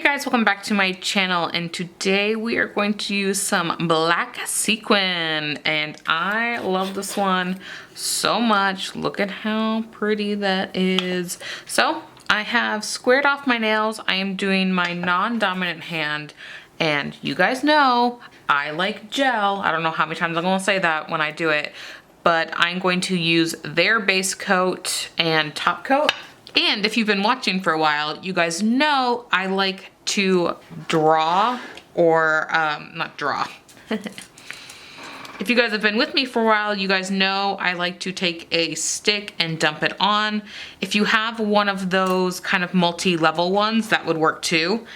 guys, welcome back to my channel, and today we are going to use some black sequin, and I love this one so much. Look at how pretty that is. So I have squared off my nails. I am doing my non-dominant hand, and you guys know I like gel. I don't know how many times I'm gonna say that when I do it, but I'm going to use their base coat and top coat. And if you've been watching for a while, you guys know I like to draw, or not draw. If you guys have been with me for a while, you guys know I like to take a stick and dump it on. If you have one of those kind of multi-level ones, that would work too.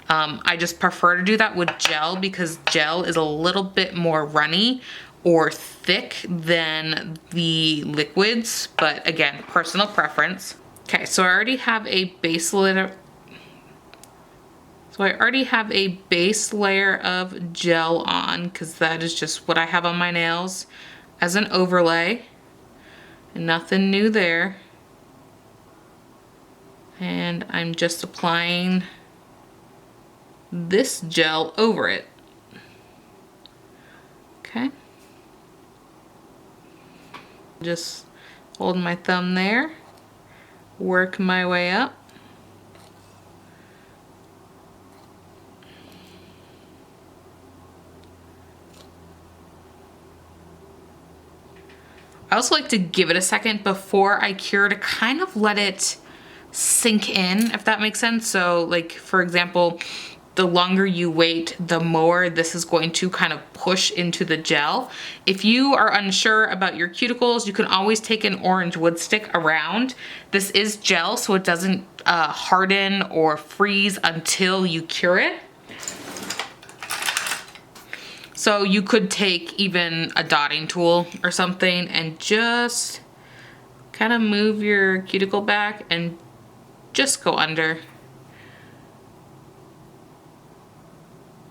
I just prefer to do that with gel because gel is a little bit more runny or thick than the liquids, but again, personal preference. Okay, so I already have a base layer. So I already have a base layer of gel on because that is just what I have on my nails as an overlay. And nothing new there. And I'm just applying this gel over it. Okay. Just hold my thumb there. Work my way up. I also like to give it a second before I cure to kind of let it sink in, if that makes sense. So like, for example, the longer you wait, the more this is going to kind of push into the gel. If you are unsure about your cuticles, you can always take an orange wood stick around. This is gel, so it doesn't harden or freeze until you cure it. So you could take even a dotting tool or something and just kind of move your cuticle back and just go under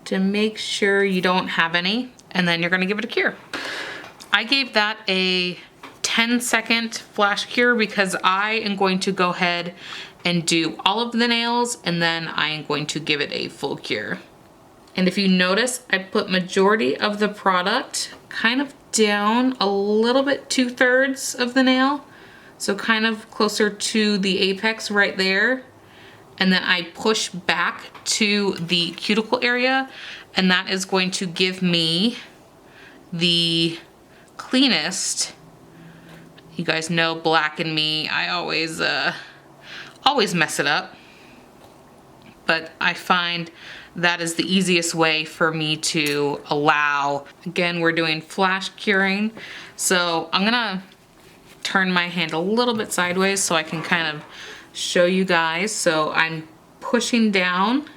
to make sure you don't have any, and then you're gonna give it a cure. I gave that a 10-second flash cure because I am going to go ahead and do all of the nails, and then I am going to give it a full cure. And if you notice, I put majority of the product kind of down a little bit, 2/3 of the nail. So kind of closer to the apex right there. And then I push back to the cuticle area, and that is going to give me the cleanest. You guys know black and me, I always mess it up. But I find that is the easiest way for me to allow. Again, we're doing flash curing. So I'm gonna turn my hand a little bit sideways so I can kind of show you guys. So I'm pushing down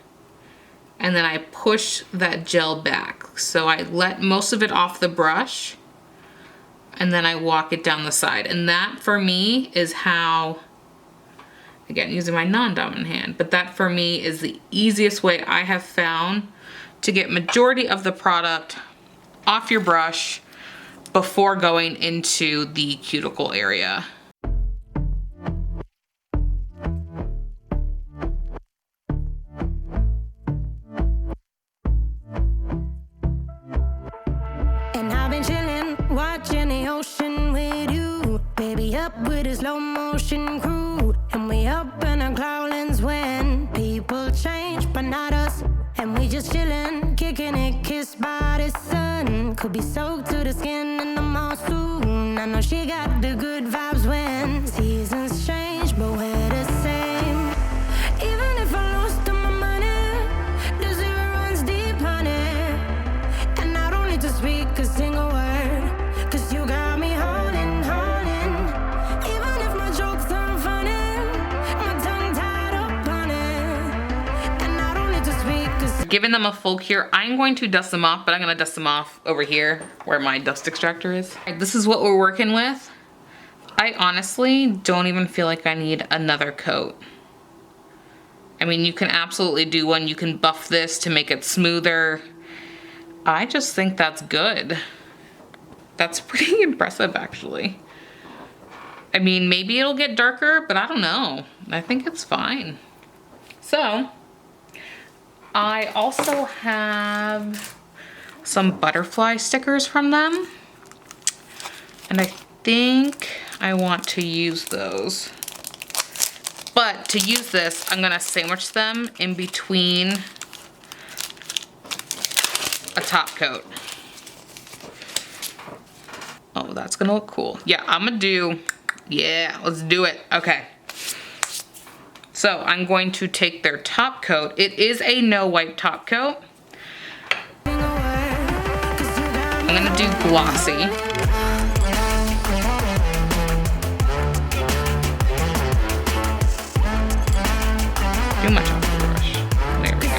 and then I push that gel back. So I let most of it off the brush and then I walk it down the side. And that for me is how, again, using my non-dominant hand, but that for me is the easiest way I have found to get majority of the product off your brush before going into the cuticle area. And I've been chilling, watching the ocean with you, baby, up with a slow motion crew. And we up in our clouds when people change, but not us. And we just chillin', kicking it, kissed by the sun. Could be soaked to the skin in the mall soon. I know she got the good vibes when seasons change, but we're the same. Even if I lost all my money, the zero runs deep, honey. And I don't need to speak a single word, 'cause you got me holding, holding. Even if my jokes aren't funny, giving them a full cure. I'm going to dust them off, but I'm gonna dust them off over here where my dust extractor is. This is what we're working with. I honestly don't even feel like I need another coat. I mean, you can absolutely do one. You can buff this to make it smoother. I just think that's good. That's pretty impressive, actually. I mean, maybe it'll get darker, but I don't know. I think it's fine. So I also have some butterfly stickers from them. And I think I want to use those. But to use this, I'm gonna sandwich them in between a top coat. Oh, that's gonna look cool. Yeah, let's do it. Okay. So I'm going to take their top coat. It is a no wipe top coat. I'm gonna do glossy. Too much on the brush. There we go.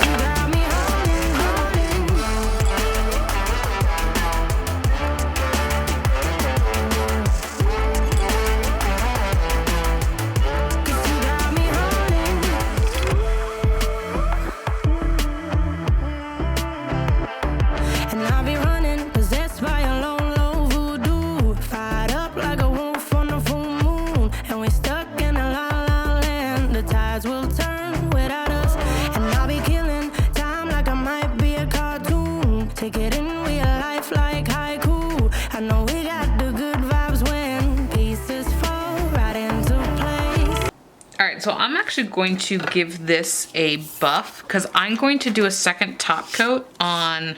And I'll be running, possessed by a lone low voodoo. Fired up like a wolf on a full moon. And we're stuck in a la la land. The tides will turn without us. And I'll be killing time like I might be a cartoon. Take it in real life like haiku. I know we got the good vibes when pieces fall right into place. All right, so I'm actually going to give this a buff because I'm going to do a second top coat on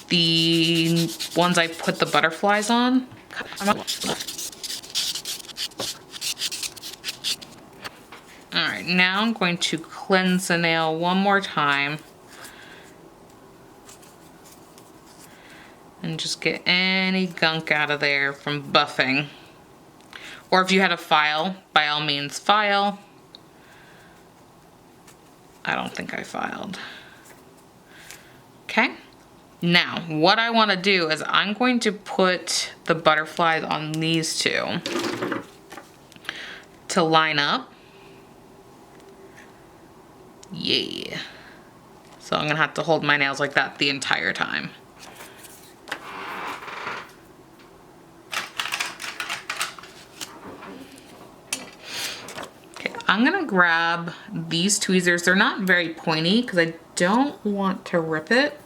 the ones I put the butterflies on. All right, now I'm going to cleanse the nail one more time. And just get any gunk out of there from buffing. Or if you had a file, by all means file. I don't think I filed. Okay. Now, what I want to do is I'm going to put the butterflies on these two to line up. Yeah. So I'm going to have to hold my nails like that the entire time. Okay, I'm going to grab these tweezers. They're not very pointy because I don't want to rip it.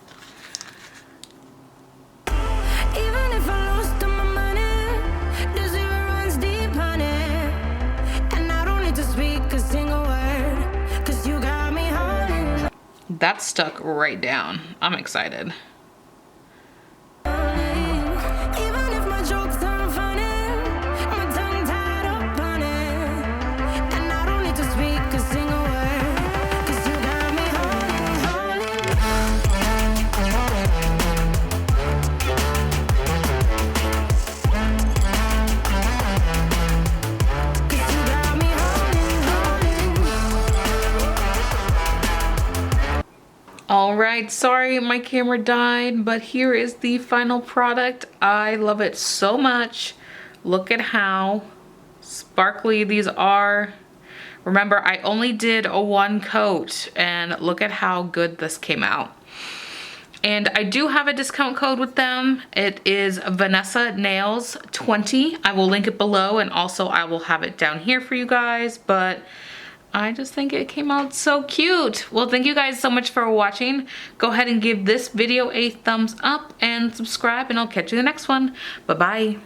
That stuck right down. I'm excited. All right, sorry my camera died, but here is the final product. I love it so much. Look at how sparkly these are. Remember, I only did a one coat, and look at how good this came out. And I do have a discount code with them. It is Vanessas Nails 20. I will link it below, and also I will have it down here for you guys, but I just think it came out so cute. Well, thank you guys so much for watching. Go ahead and give this video a thumbs up and subscribe, and I'll catch you in the next one. Bye-bye.